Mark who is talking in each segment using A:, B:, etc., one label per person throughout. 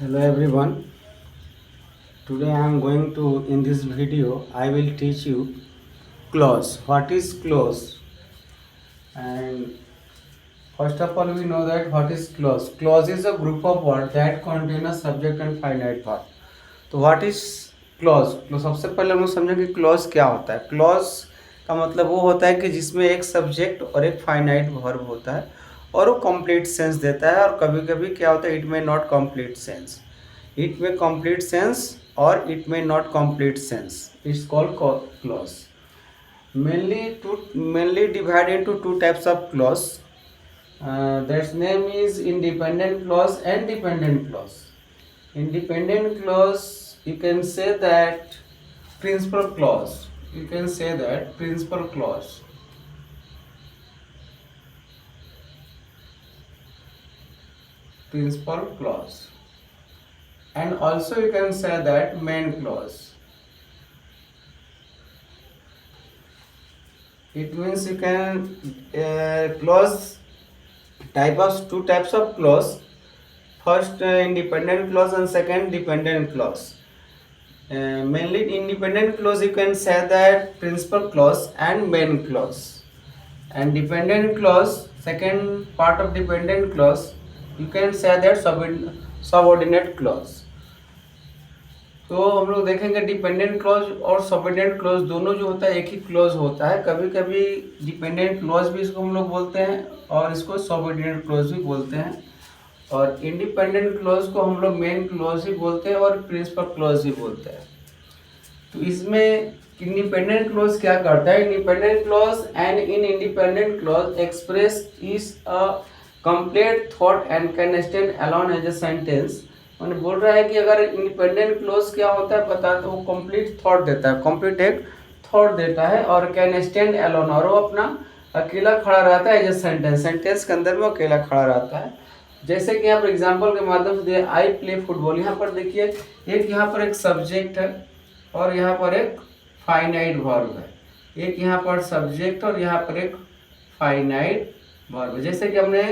A: Hello everyone. Today I am going to in this video I will teach you clause. What is clause? And first of all we know that what is clause. Clause is a group of words that contain a subject and finite verb. तो what is clause. तो सबसे पहले हम लोग समझें कि clause क्या होता है। क्लॉज का मतलब वो होता है कि जिसमें एक सब्जेक्ट और एक फाइनाइट वर्ब होता है और वो कंप्लीट सेंस देता है, और कभी कभी क्या होता है it may not complete sense, it may complete sense और it may not complete sense, it's called clause. mainly divide into two types of clause. That's name is independent clause and dependent clause. Independent clause, you can say that principal clause. You can say that principal clause. Principal clause. And also you can say that main clause. It means you can clause two types of clause. First independent clause and second dependent clause. Mainly independent clause you can say that principal clause and main clause, and dependent clause, second part of dependent clause, you can say that subordinate clause. तो हम लोग देखेंगे dependent clause और subordinate clause दोनों जो होता है एक ही क्लॉज होता है। कभी कभी डिपेंडेंट क्लॉज भी इसको हम लोग बोलते हैं और इसको सबऑर्डिनेट क्लॉज भी बोलते हैं, और इंडिपेंडेंट क्लॉज को हम लोग मेन क्लॉज ही बोलते हैं और प्रिंसिपल क्लॉज ही बोलते हैं। तो इसमें इंडिपेंडेंट क्लॉज क्या करता है, independent clause and in independent clause express is a complete thought and can stand alone as a sentence. मैंने बोल रहा है कि अगर इंडिपेंडेंट क्लॉज क्या होता है पता है, तो वो कंप्लीट थॉट देता है, कंप्लीट एक थॉट देता है, और कैन स्टैंड अलोन, और वो अपना अकेला खड़ा रहता है एज अ सेंटेंस, सेंटेंस के अंदर में अकेला खड़ा रहता है। जैसे कि यहाँ पर एग्जाम्पल के माध्यम से दिया, आई प्ले फुटबॉल। यहाँ पर देखिए एक यहाँ पर एक सब्जेक्ट है और यहाँ पर एक फाइनाइट वर्ब है, एक यहाँ पर सब्जेक्ट और यहाँ पर एक फाइनाइट वर्ब है। जैसे कि हमने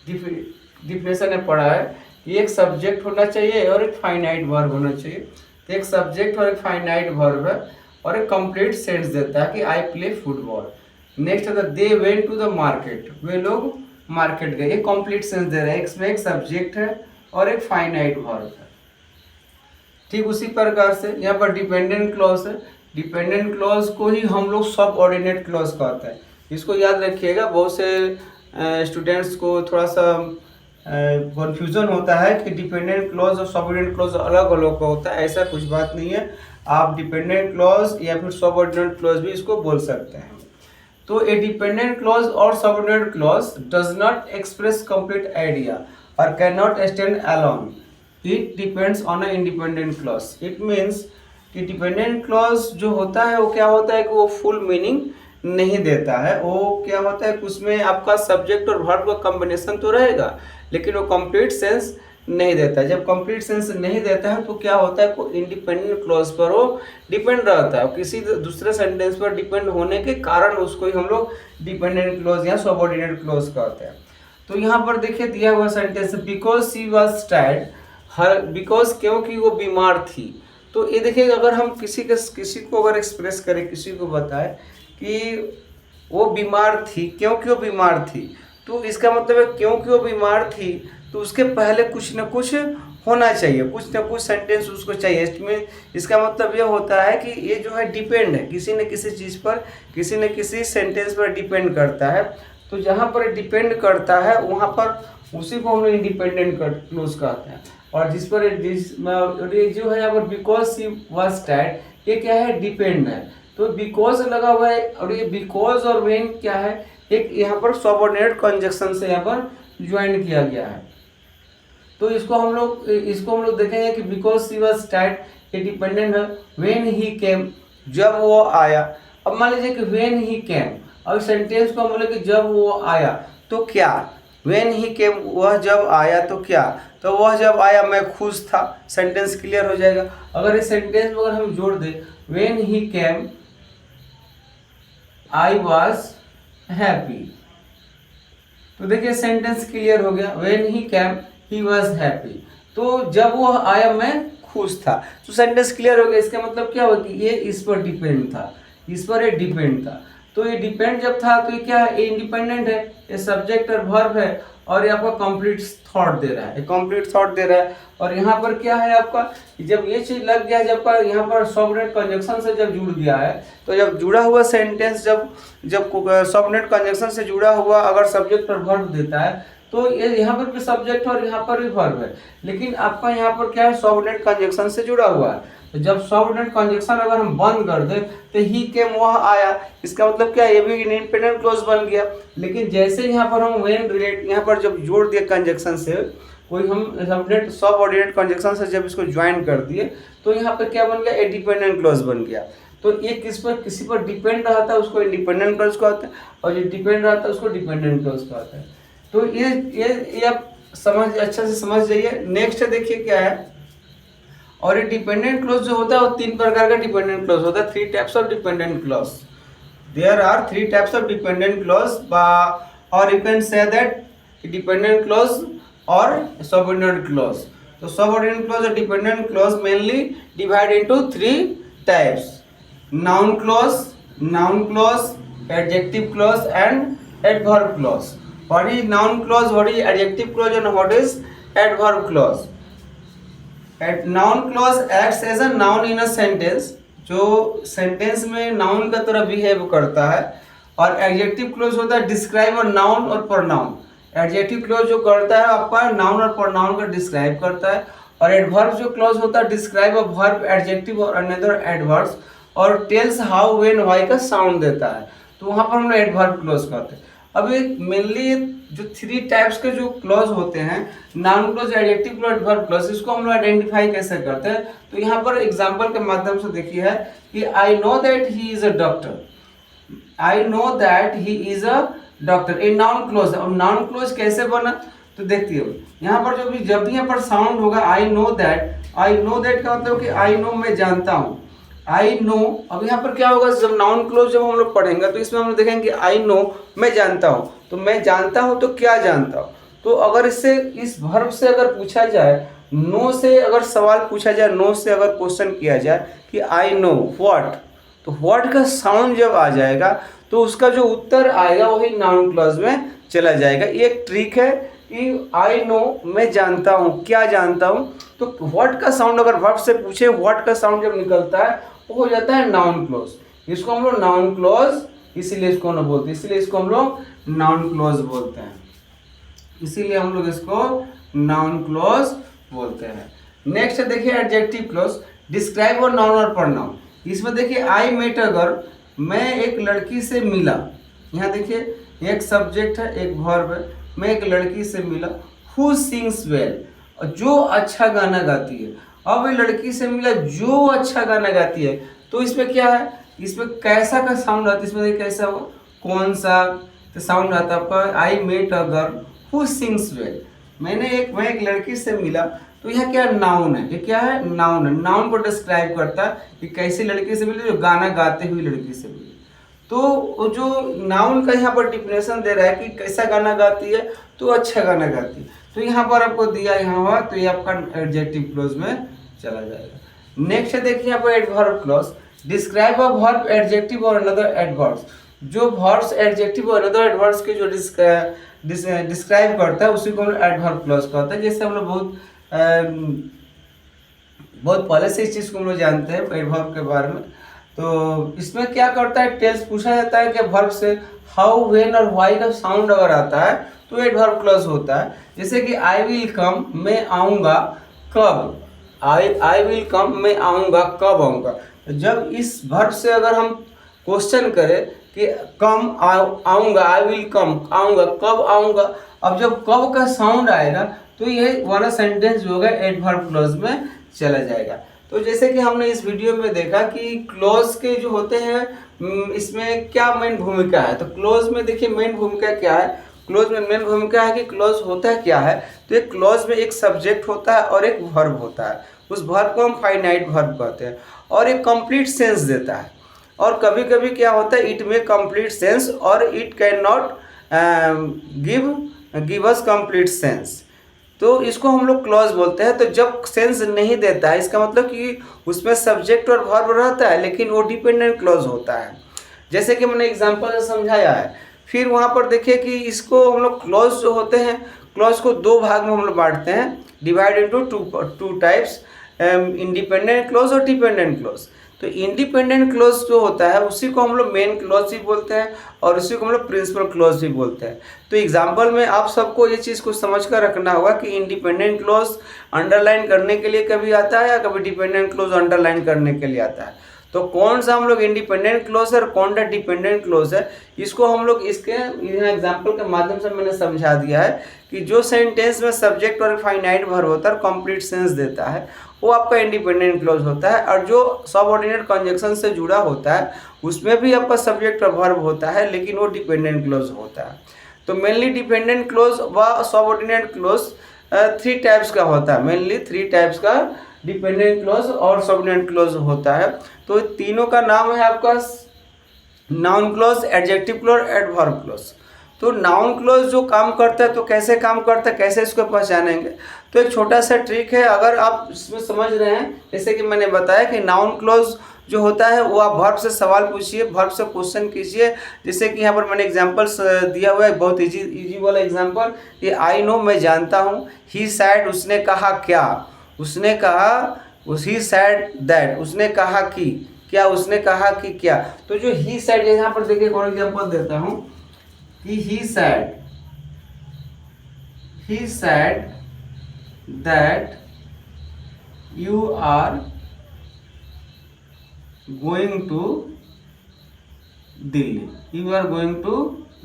A: डिफिनेशन में पढ़ा है कि एक सब्जेक्ट होना चाहिए और एक फाइनाइट वर्ब होना चाहिए। तो एक सब्जेक्ट और एक फाइनाइट वर्ब है और एक कंप्लीट सेंस देता है कि आई प्ले फुटबॉल। नेक्स्ट है they went to the market, वे लोग मार्केट गए, एक कंप्लीट सेंस दे रहा है, इसमें एक सब्जेक्ट है और एक फाइनाइट वर्ब है। ठीक उसी प्रकार से यहाँ पर डिपेंडेंट क्लॉज है, डिपेंडेंट क्लॉज को ही हम लोग सब ऑर्डिनेट क्लॉज कहते हैं। इसको याद रखिएगा, बहुत से स्टूडेंट्स को थोड़ा सा कन्फ्यूजन होता है कि डिपेंडेंट क्लॉज और सबऑर्डिनेट क्लॉज अलग अलग का होता है। ऐसा कुछ बात नहीं है, आप डिपेंडेंट क्लॉज या फिर सबऑर्डिनेट क्लॉज भी इसको बोल सकते हैं। तो ए डिपेंडेंट क्लॉज और subordinate clause does not express complete idea और can not stand alone, it depends on a independent clause. It means कि डिपेंडेंट क्लॉज जो होता है वो क्या होता है कि वो फुल मीनिंग नहीं देता है। वो क्या होता है कि उसमें आपका सब्जेक्ट और वर्ब का कॉम्बिनेशन तो रहेगा लेकिन वो कंप्लीट सेंस नहीं देता है। जब कंप्लीट सेंस नहीं देता है तो क्या होता है, कोई इंडिपेंडेंट क्लॉज पर वो डिपेंड रहता है, किसी दूसरे सेंटेंस पर डिपेंड होने के कारण उसको ही हम लोग डिपेंडेंट क्लॉज या सबऑर्डिनेट क्लॉज कहते हैं। तो यहाँ पर देखिए दिया हुआ sentence, because she was tired, her because क्योंकि वो बीमार थी। तो ये देखिए अगर हम किसी को अगर एक्सप्रेस करें, किसी को बताएं कि वो बीमार थी, क्योंकि वो बीमार थी, तो इसका मतलब है क्योंकि वो बीमार थी तो उसके पहले कुछ न कुछ होना चाहिए, कुछ न कुछ सेंटेंस उसको चाहिए। इसमें इसका मतलब ये होता है कि ये जो है डिपेंड है किसी न किसी चीज़ पर, किसी न किसी सेंटेंस पर डिपेंड करता है। तो जहाँ पर डिपेंड करता है वहाँ पर उसी को हम लोग इंडिपेंडेंट क्लॉज कहते हैं। और जिस पर ये जो है यहाँ पर बिकॉज शी वॉज टायर्ड, ये क्या है, डिपेंड है। तो बिकॉज लगा हुआ है और ये बिकॉज और व्हेन क्या है, एक यहाँ पर सबऑर्डिनेट कंजक्शन से यहाँ पर ज्वाइन किया गया है। तो इसको हम लोग देखेंगे कि बिकॉज शी वॉज टायर्ड ये डिपेंडेंट है। व्हेन ही केम, जब वो आया। अब मान लीजिए कि व्हेन ही केम, अब सेंटेंस को हम बोले कि जब वो आया तो क्या, व्हेन ही केम वह जब आया तो क्या, तो वह जब आया मैं खुश था, सेंटेंस क्लियर हो जाएगा। अगर इस सेंटेंस में अगर हम जोड़ दें when he came I was happy, तो देखिए सेंटेंस क्लियर हो गया, when he came he was happy. तो जब वो आया मैं खुश था। तो सेंटेंस क्लियर हो गया। इसका मतलब क्या हुआ कि ये इस पर डिपेंड था, इस पर ये डिपेंड था। तो ये डिपेंड जब था तो ये क्या है, ये इंडिपेंडेंट है, ये सब्जेक्ट और वर्ब है, और ये आपका कंप्लीट थॉट दे रहा है, ये कंप्लीट थॉट दे रहा है। और यहाँ पर क्या है आपका, जब ये चीज लग गया, जब पर यहाँ पर सबऑर्डिनेट कंजंक्शन से जब जुड़ गया है, तो जब जुड़ा हुआ सेंटेंस जब जब सबऑर्डिनेट कंजंक्शन से जुड़ा हुआ अगर सब्जेक्ट और वर्ब देता है, तो ये यहाँ पर भी सब्जेक्ट और यहाँ पर भी वर्ब है, लेकिन आपका यहाँ पर क्या है, सबऑर्डिनेट कंजंक्शन से जुड़ा हुआ है। तो जब सबऑर्डिनेट कंजंक्शन अगर हम बंद कर दे तो ही केम वह आया, इसका मतलब क्या है, ये भी इंडिपेंडेंट क्लॉज बन गया। लेकिन जैसे यहाँ पर हम व्हेन रिलेट यहाँ पर जब जोड़ दिए कंजंक्शन से, कोई हम सबऑर्डिनेट कंजंक्शन से जब इसको ज्वाइन कर दिए, तो यहाँ पर क्या बन गया, ए डिपेंडेंट क्लॉज बन गया। तो ये किसी पर डिपेंड रहता है उसको इंडिपेंडेंट क्लॉज कहते हैं, और जो डिपेंड रहता है उसको डिपेंडेंट क्लॉज कहते हैं। तो ये आप समझ अच्छे से समझ जाइए। नेक्स्ट देखिए क्या है, और ये डिपेंडेंट क्लॉज जो होता है वो 3 प्रकार का डिपेंडेंट क्लॉज होता है, 3 types of dependent clause. There are 3 types of dependent clause, और you can say that dependent clause और सबऑर्डिनेट क्लॉज। तो सबऑर्डिनेट क्लॉज और dependent clause mainly divide into 3 types: noun clause, adjective clause and adverb clause. What is noun clause, what is adjective clause, and what is adverb clause? Noun clause acts as a noun in a sentence, जो sentence में noun का तरह behave करता है। और adjective clause होता है describe और नाउन और प्रोनाउन। एडजेक्टिव क्लॉज जो करता है आपका नाउन और प्रोनाउन का डिस्क्राइब करता है। और एडवर्ब जो क्लॉज होता है डिस्क्राइब अ वर्ब, एडजेक्टिव और अनदर एडवर्ब्स, और टेल्स हाउ व्हेन व्हाई का साउंड देता है। तो वहाँ पर हम लोग एडवर्ब क्लॉज करते हैं। अब मेनली जो 3 टाइप्स के जो क्लॉज होते हैं, noun clause, adjective clause, adverb clause, इसको हम लोग आइडेंटिफाई कैसे करते हैं। तो यहाँ पर एग्जांपल के माध्यम से देखिए है कि I know that he is a doctor. I know that he is a doctor, a noun clause है। और नाउन क्लॉज कैसे बना, तो देखती हो यहाँ पर जब भी यहाँ पर साउंड होगा आई नो दैट का मतलब कि आई नो मैं जानता हूँ, आई नो। अब यहाँ पर क्या होगा, जब नाउन क्लॉज जब हम लोग पढ़ेंगे तो इसमें हम लोग देखेंगे आई नो मैं जानता हूँ। तो मैं जानता हूँ तो क्या जानता हूँ, तो अगर इससे इस वर्ब से अगर पूछा जाए, नो से अगर सवाल पूछा जाए, नो से अगर क्वेश्चन किया जाए कि आई नो व्हाट, तो व्हाट का साउंड जब आ जाएगा तो उसका जो उत्तर आएगा वही नाउन क्लॉज में चला जाएगा। ये एक ट्रिक है कि आई नो मैं जानता हूँ, क्या जानता हूँ, तो व्हाट का साउंड अगर वर्ब से पूछे, व्हाट का साउंड जब निकलता है वो हो जाता है नाउन क्लॉज। इसको हम लोग नाउन क्लॉज इसीलिए इसको हम लोग बोलते हैं, इसीलिए इसको हम लोग नाउन क्लॉज बोलते हैं, इसीलिए हम लोग इसको नाउन क्लॉज बोलते हैं। नेक्स्ट देखिए एडजेक्टिव क्लॉज, डिस्क्राइब और नाउन और प्रोनाउन। इसमें देखिए आई मेट अ गर्ल, मैं एक लड़की से मिला। यहाँ देखिए एक सब्जेक्ट है, एक वर्ब है, मैं एक लड़की से मिला। हु सिंग्स वेल, जो अच्छा गाना गाती है। अब ये लड़की से मिला जो अच्छा गाना गाती है, तो इसमें क्या है, इसमें कैसा का साउंड आता है, इसमें देखिए कैसा होगा, कौन सा तो साउंड आता है आपका, I met a girl who sings well. मैं एक लड़की से मिला, तो यह क्या नाउन है, ये क्या है, नाउन है। नाउन को डिस्क्राइब करता है कि कैसी लड़की से मिली, जो गाना गाते हुई लड़की से मिली। तो वो जो नाउन का यहाँ पर डिफिनेशन दे रहा है कि कैसा गाना गाती है, तो अच्छा गाना गाती है। तो यहाँ पर आपको दिया यहाँ हुआ, तो ये आपका एडजेक्टिव क्लॉज में चला जाएगा। नेक्स्ट देखिए यहाँ पर adverb clause, describe a verb, adjective और अनदर एडवर्ब्स। जो वर्ब्स, एडजेक्टिव और अनदर एडवर्ब्स के जो डिस्क्राइब करता है उसी को हम लोग एडवर्ब क्लॉज कहते हैं। जैसे हम लोग बहुत पहले से इस चीज़ को हम लोग जानते हैं एडवर्ब के बारे में। तो इसमें क्या करता है, टेल्स पूछा जाता है कि वर्ब से हाउ, व्हेन और व्हाई का साउंड अगर आता है तो एडवर्ब क्लॉज होता है। जैसे कि आई विल कम, मैं आऊँगा कब, आई विल कम, मैं आऊँगा कब आऊँगा। जब इस वर्ब से अगर हम क्वेश्चन करें कि कम आऊँगा, आई विल कम आऊँगा, कब आऊँगा, अब जब कब का साउंड आएगा तो ये वाला सेंटेंस जो होगा एडवर्ब क्लॉज में चला जाएगा। तो जैसे कि हमने इस वीडियो में देखा कि क्लॉज के जो होते हैं इसमें क्या मेन भूमिका है। तो क्लॉज में देखिए मेन भूमिका क्या है, क्लॉज में मेन भूमिका है कि क्लॉज होता है क्या है। तो एक क्लॉज में एक सब्जेक्ट होता है और एक वर्ब होता है। उस वर्ब को हम फाइनाइट वर्ब कहते हैं, और एक कंप्लीट सेंस देता है। और कभी कभी क्या होता है, इट में कंप्लीट सेंस और it can not give us complete sense. तो इसको हम लोग क्लॉज बोलते हैं। तो जब सेंस नहीं देता है, इसका मतलब कि उसमें सब्जेक्ट और वर्ब रहता है लेकिन वो डिपेंडेंट क्लॉज होता है, जैसे कि मैंने एग्जांपल से समझाया है। फिर वहाँ पर देखिए कि इसको हम लोग क्लॉज जो होते हैं, क्लॉज को दो भाग में हम लोग बांटते हैं, divide into two types, independent clause और डिपेंडेंट क्लॉज। तो इंडिपेंडेंट क्लॉज जो होता है उसी को हम लोग मेन क्लॉज भी बोलते हैं और उसी को हम लोग प्रिंसिपल क्लॉज भी बोलते हैं। तो एग्जाम्पल में आप सबको ये चीज़ को समझ कर रखना होगा कि इंडिपेंडेंट क्लॉज अंडरलाइन करने के लिए कभी आता है या कभी डिपेंडेंट क्लॉज अंडरलाइन करने के लिए आता है। तो कौन सा हम लोग इंडिपेंडेंट क्लॉज है और कौन सा डिपेंडेंट क्लॉज है, इसको हम लोग इसके एग्जाम्पल के माध्यम से मैंने समझा दिया है कि जो सेंटेंस में सब्जेक्ट और फाइनाइट वर्ब होता है और कंप्लीट सेंस देता है वो आपका इंडिपेंडेंट क्लॉज होता है, और जो सबऑर्डिनेट कंजंक्शन से जुड़ा होता है उसमें भी आपका सब्जेक्ट और वर्ब होता है लेकिन वो डिपेंडेंट क्लॉज होता है। तो मेनली डिपेंडेंट क्लॉज व सबऑर्डिनेट क्लॉज 3 टाइप्स का होता है, मेनली 3 टाइप्स का डिपेंडेंट क्लॉज और सबऑर्डिनेट क्लॉज होता है। तो तीनों का नाम है आपका noun clause, adjective clause, adverb clause. तो नाउन क्लॉज जो काम करता है तो कैसे काम करता है, कैसे इसको पहचानेंगे, तो एक छोटा सा ट्रिक है। अगर आप इसमें समझ रहे हैं, जैसे कि मैंने बताया कि नाउन क्लॉज जो होता है वो आप वर्ब से सवाल पूछिए, वर्ब से क्वेश्चन कीजिए। जैसे कि यहाँ पर मैंने एग्जांपल्स दिया हुआ है, बहुत इजी वाला एग्जांपल, कि आई नो मैं जानता हूँ, ही सैड उसने कहा क्या, उसने कहा, ही सैड दैट उसने कहा कि क्या, उसने कहा कि क्या। तो जो ही सैड, यहाँ पर देखिए और एग्जांपल देता हूँ कि he said that you are going to Delhi, you are going to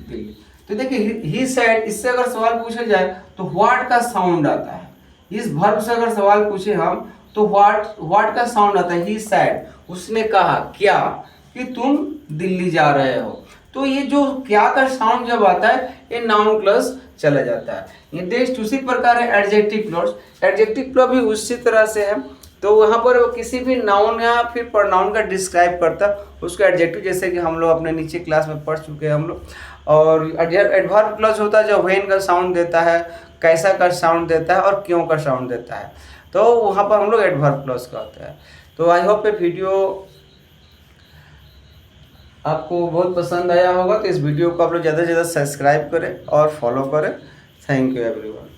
A: Delhi. तो देखिए he said, इससे अगर सवाल पूछा जाए तो व्हाट का साउंड आता है। इस वर्ब से अगर सवाल पूछे हम तो व्हाट का साउंड आता है, he said, उसने कहा क्या, कि तुम दिल्ली जा रहे हो। तो ये जो क्या का साउंड जब आता है ये नाउन क्लॉज चला जाता है। ये नेक्स्ट उसी प्रकार है एडजेक्टिव क्लॉज। एडजेक्टिव क्लॉज भी उसी तरह से है। तो वहाँ पर वो किसी भी नाउन या फिर प्रोनाउन का डिस्क्राइब करता है उसको एडजेक्टिव, जैसे कि हम लोग अपने नीचे क्लास में पढ़ चुके हैं हम लोग। और एडवर्ब क्लॉज होता है जो व्हेन का साउंड देता है, कैसा का साउंड देता है और क्यों का साउंड देता है। तो वहाँ पर हम लोग एडवर्ब क्लॉज का होता है। तो आई होप ये वीडियो आपको बहुत पसंद आया होगा। तो इस वीडियो को आप लोग ज़्यादा से ज़्यादा सब्सक्राइब करें और फॉलो करें। Thank you everyone.